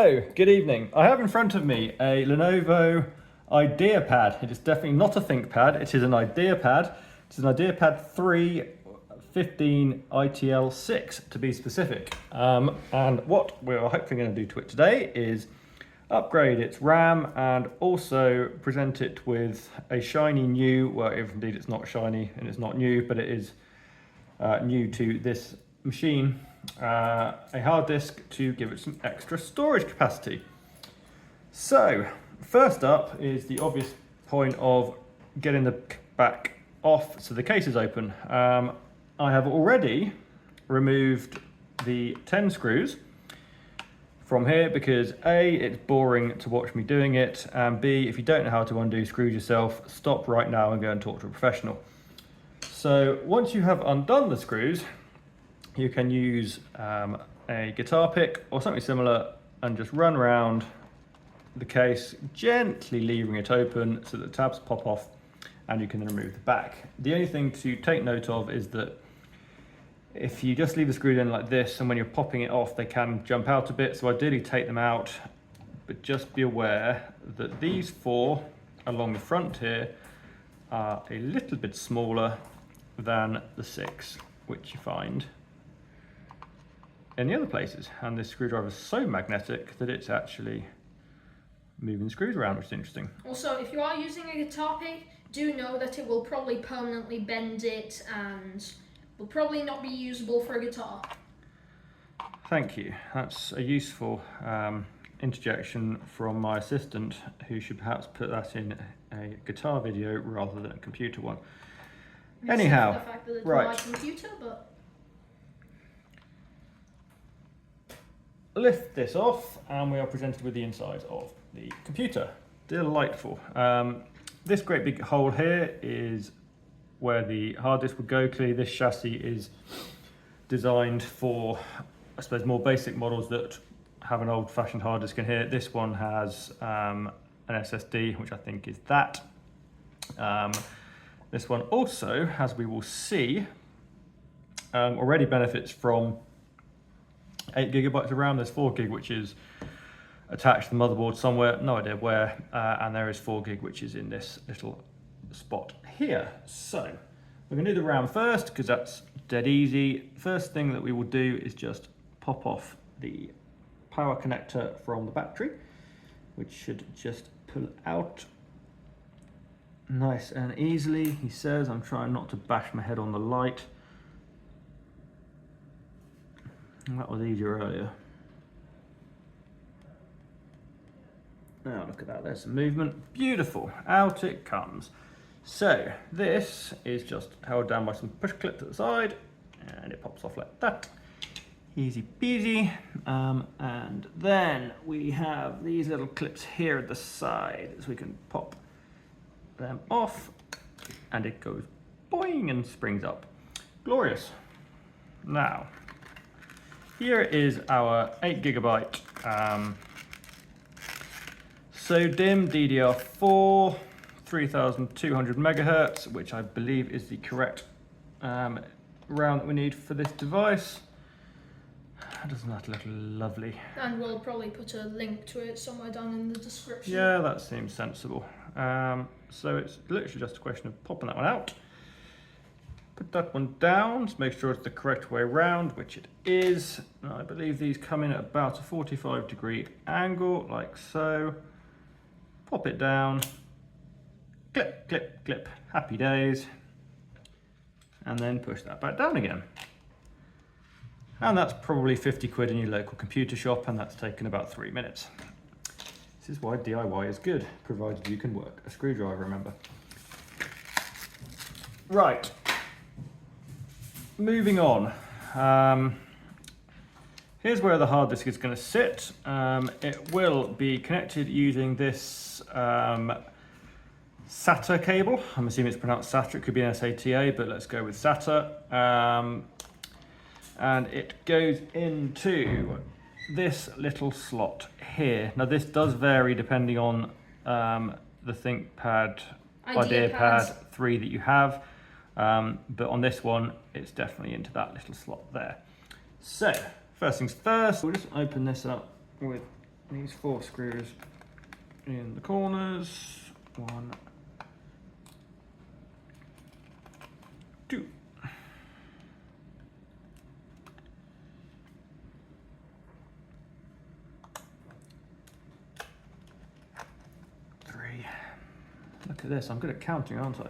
So, good evening. I have in front of me a Lenovo Ideapad. It is definitely not a ThinkPad, it is an Ideapad. It is an Ideapad 3 15 ITL6 to be specific. And what we're hopefully going to do to it today is upgrade its RAM and also present it with a shiny new, well, if indeed it's not shiny and it's not new, but it is new to this machine, a hard disk to give it some extra storage capacity. So first up is the obvious point of getting the back off so the case is open. I have already removed the 10 screws from here because A, it's boring to watch me doing it, and B, if you don't know how to undo screws yourself, stop right now and go and talk to a professional. So once you have undone the screws, you can use a guitar pick or something similar and just run around the case, gently leaving it open so that the tabs pop off and you can then remove the back. The only thing to take note of is that if you just leave the screws in like this and when you're popping it off, they can jump out a bit. So ideally take them out, but just be aware that these four along the front here are a little bit smaller than the 6, which you find in the other places. And this screwdriver is so magnetic that it's actually moving screws around, which is interesting. Also, if you are using a guitar pick, do know that it will probably permanently bend it and will probably not be usable for a guitar. Thank you. That's a useful interjection from my assistant, who should perhaps put that in a guitar video rather than a computer one. Anyhow, the fact that it's right. my computer, but Lift this off and we are presented with the inside of the computer. Delightful. This great big hole here is where the hard disk would go. Clearly this chassis is designed for, I suppose, more basic models that have an old-fashioned hard disk in here. This one has an SSD, which I think is that. This one also, as we will see, already benefits from 8 gigabytes of RAM. There's 4 gig, which is attached to the motherboard somewhere, no idea where, and there is 4 gig, which is in this little spot here. So we're gonna do the RAM first because that's dead easy. First thing that we will do is just pop off the power connector from the battery, which should just pull out nice and easily. He says, I'm trying not to bash my head on the light. That was easier earlier. Now look at that, there's some movement. Beautiful, out it comes. So this is just held down by some push clips at the side and it pops off like that. Easy peasy. And then we have these little clips here at the side, so we can pop them off and it goes boing and springs up. Glorious. Now, here is our 8 gigabyte SODIMM DDR4 3200 megahertz, which I believe is the correct RAM that we need for this device. Doesn't that look lovely? And we'll probably put a link to it somewhere down in the description. Yeah, that seems sensible. So it's literally just a question of popping that one out. Put that one down to make sure it's the correct way around, which it is. And I believe these come in at about a 45-degree angle, like so. Pop it down. Clip, clip, clip. Happy days. And then push that back down again. And that's probably 50 quid in your local computer shop, and that's taken about 3 minutes. This is why DIY is good, provided you can work a screwdriver, remember. Right. Moving on. Here's where the hard disk is going to sit. It will be connected using this SATA cable. I'm assuming it's pronounced SATA, it could be an SATA, but let's go with SATA. And it goes into this little slot here. Now this does vary depending on the ThinkPad Ideapad 3 that you have. But on this one, it's definitely into that little slot there. So, first things first, we'll just open this up with these 4 screws in the corners. 1, 2. Look at this, I'm good at counting, aren't I?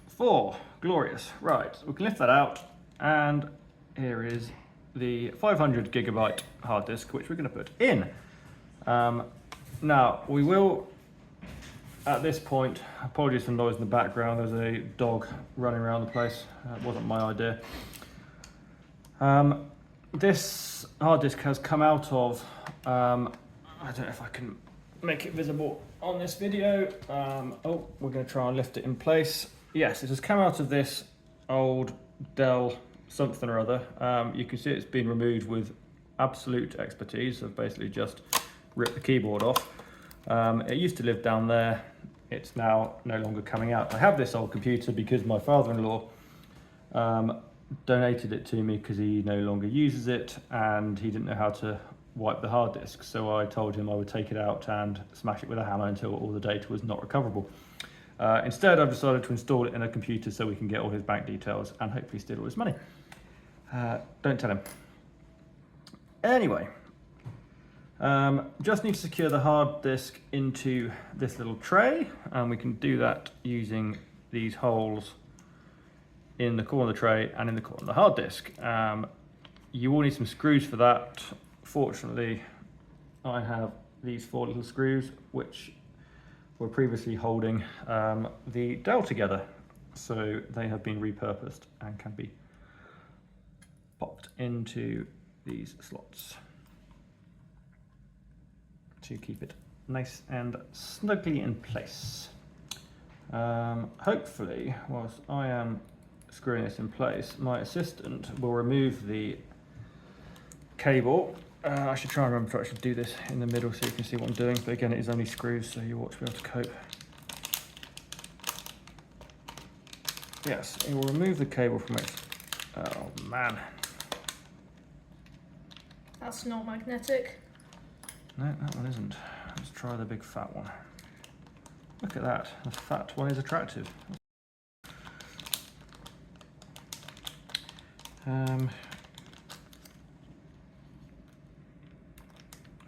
4, glorious. Right, we can lift that out, and here is the 500 gigabyte hard disk, which we're going to put in. Now, we will, at this point, apologies for the noise in the background, there's a dog running around the place. It wasn't my idea. This hard disk has come out of, I don't know if I can make it visible on this video. Oh, we're going to try and lift it in place. Yes, it has come out of this old Dell something or other. You can see it's been removed with absolute expertise. I've basically just ripped the keyboard off. It used to live down there. It's now no longer coming out. I have this old computer because my father-in-law donated it to me because he no longer uses it and he didn't know how to wipe the hard disk, so I told him I would take it out and smash it with a hammer until all the data was not recoverable. Instead, I've decided to install it in a computer so we can get all his bank details and hopefully steal all his money. Don't tell him. Anyway, just need to secure the hard disk into this little tray, and we can do that using these holes in the corner of the tray and in the corner of the hard disk. You will need some screws for that. Fortunately, I have these 4 little screws which were previously holding the Dell together, so they have been repurposed and can be popped into these slots to keep it nice and snugly in place. Hopefully, whilst I am screwing this in place, my assistant will remove the cable. I should try and remember to actually do this in the middle so you can see what I'm doing, but again, it is only screws, so you ought to be able to cope. Yes, it will remove the cable from it. Oh man. That's not magnetic. No, that one isn't. Let's try the big fat one. Look at that, the fat one is attractive.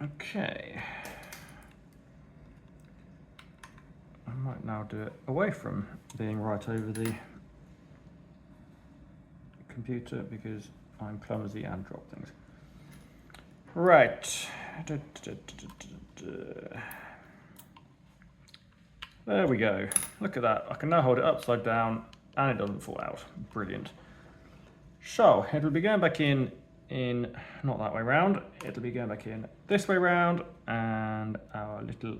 Okay. I might now do it away from being right over the computer because I'm clumsy and drop things. Right. There we go. Look at that. I can now hold it upside down and it doesn't fall out. Brilliant. So it'll be going back in not that way round, it'll be going back in this way round, and our little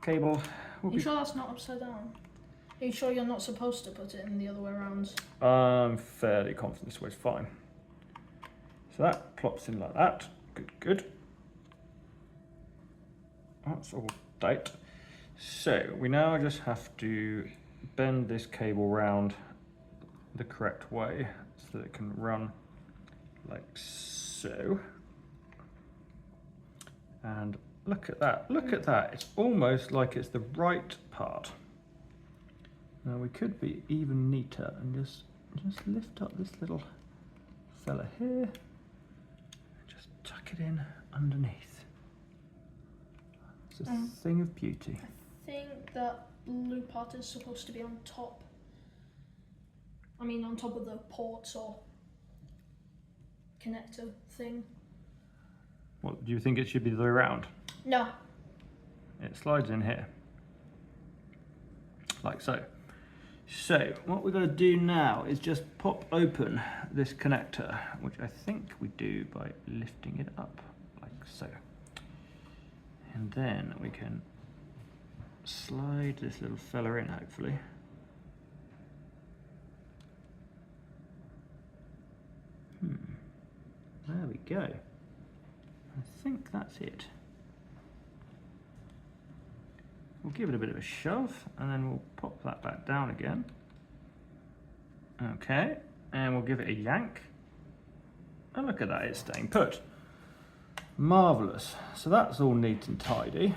cable will Are you sure that's not upside down? Are you sure you're not supposed to put it in the other way around? I'm fairly confident this way's fine. So that plops in like that. Good, good. That's all tight. So we now just have to bend this cable round the correct way so that it can run like so. And look at that, look at that. It's almost like it's the right part. Now we could be even neater and just lift up this little fella here. Just tuck it in underneath. It's a thing of beauty. I think that blue part is supposed to be on top. I mean, on top of the ports or connector thing. What, do you think it should be the other way around? No. It slides in here, like so. So what we're going to do now is just pop open this connector, which I think we do by lifting it up like so. And then we can slide this little fella in, hopefully. There we go. I think that's it. We'll give it a bit of a shove and then we'll pop that back down again. Okay, and we'll give it a yank. And look at that, it's staying put. Marvellous. So that's all neat and tidy.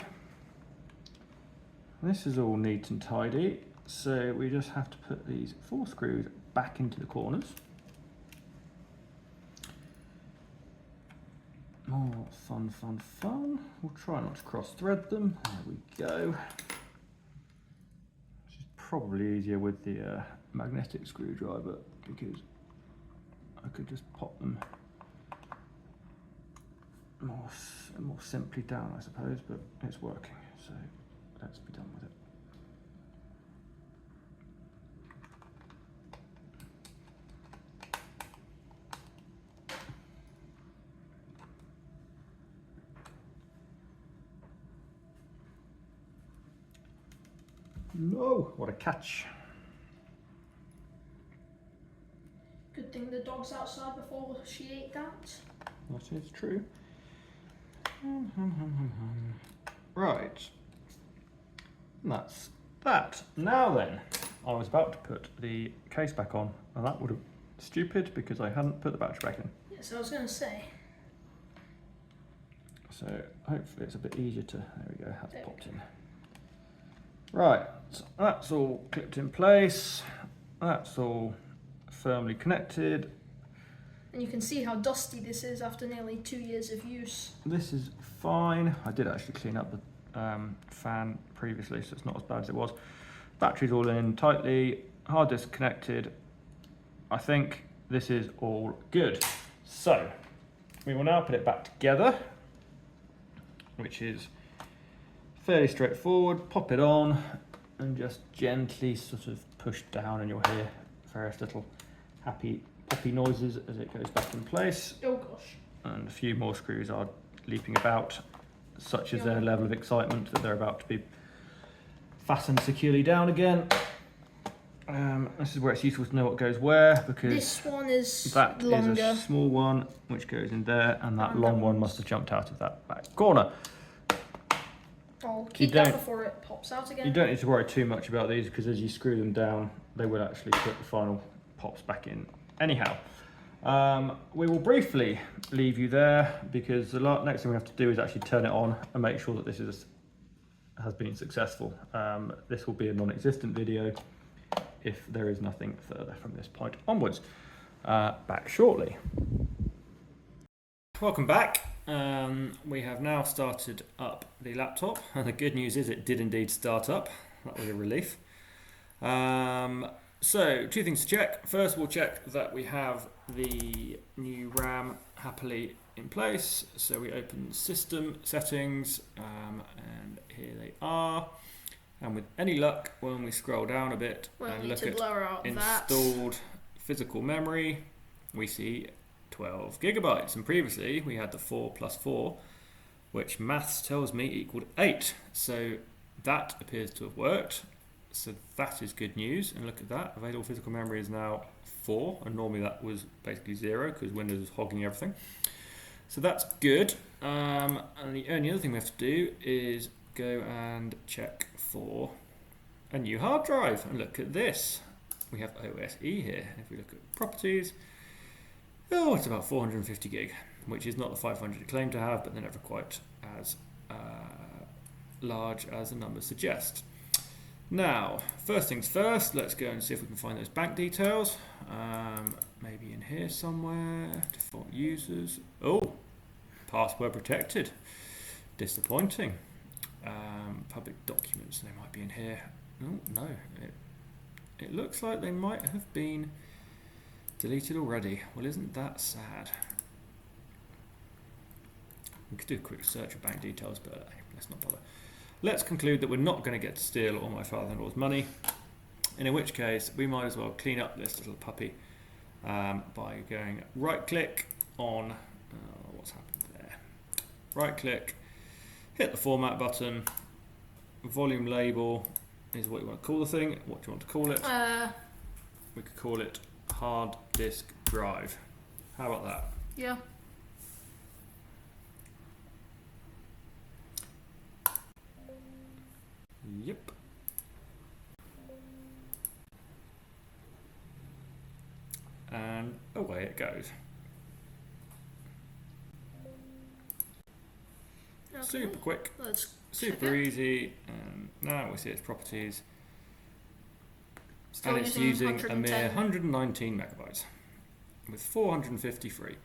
This is all neat and tidy. So we just have to put these 4 screws back into the corners. Oh, fun, fun, fun. We'll try not to cross thread them. There we go. Which is probably easier with the magnetic screwdriver because I could just pop them more simply down, I suppose, but it's working, so let's be done with it. No, what a catch. Good thing the dog's outside before she ate that. That is true. Right. And that's that. Now then, I was about to put the case back on, and that would have been stupid because I hadn't put the battery back in. Yes, I was going to say. So hopefully it's a bit easier to, there we go, that's popped in. Right, so that's all clipped in place. That's all firmly connected. And you can see how dusty this is after nearly 2 years of use. This is fine. I did actually clean up the fan previously, so it's not as bad as it was. Battery's all in tightly, hard disk connected. I think this is all good. So we will now put it back together, which is fairly straightforward. Pop it on and just gently sort of push down, and you'll hear various little happy poppy noises as it goes back in place. Oh gosh. And a few more screws are leaping about, such as their level of excitement that they're about to be fastened securely down again. This is where it's useful to know what goes where, because this one is that longer. is a small one which goes in there, and that long one must have jumped out of that back corner. I'll keep that before it pops out again. You don't need to worry too much about these, because as you screw them down, they will actually put the final pops back in. Anyhow, we will briefly leave you there, because the next thing we have to do is actually turn it on and make sure that this has been successful. This will be a non-existent video if there is nothing further from this point onwards. Back shortly. Welcome back. We have now started up the laptop, and the good news is it did indeed start up. That was a relief. So, 2 things to check. First, we'll check that we have the new RAM happily in place. So we open System Settings, and here they are. And with any luck, when we scroll down a bit and look at installed physical memory, we see 12 gigabytes. And previously, we had the 4 plus 4, which maths tells me equaled 8. So that appears to have worked. So that is good news, and look at that, available physical memory is now 4, and normally that was basically 0 because Windows was hogging everything. So that's good, and the only other thing we have to do is go and check for a new hard drive, and look at this. We have OSE here. If we look at properties, oh, it's about 450 gig, which is not the 500 it claimed to have, but they're never quite as large as the numbers suggest. Now, first things first, let's go and see if we can find those bank details. Maybe in here somewhere. Default users. Oh, password protected. Disappointing. Public documents, they might be in here. Oh, no. It looks like they might have been deleted already. Well, isn't that sad? We could do a quick search of bank details, but let's not bother. Let's conclude that we're not going to get to steal all my father-in-law's money, and in which case we might as well clean up this little puppy by going right-click on, what's happened there, right-click, hit the format button, volume label is what you want to call the thing. What do you want to call it? We could call it hard disk drive. How about that? Yeah. Yep. And away it goes. super quick, Let's super check it. easy. And now we see its properties. Still And it's using a mere 110. 119 megabytes with 450 free.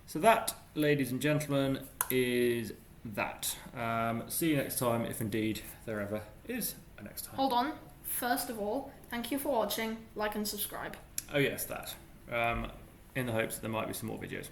So that, ladies and gentlemen, is that. See you next time, if indeed there ever is a next time. Hold on. First of all, thank you for watching. Like and subscribe. Oh yes, that. In the hopes that there might be some more videos.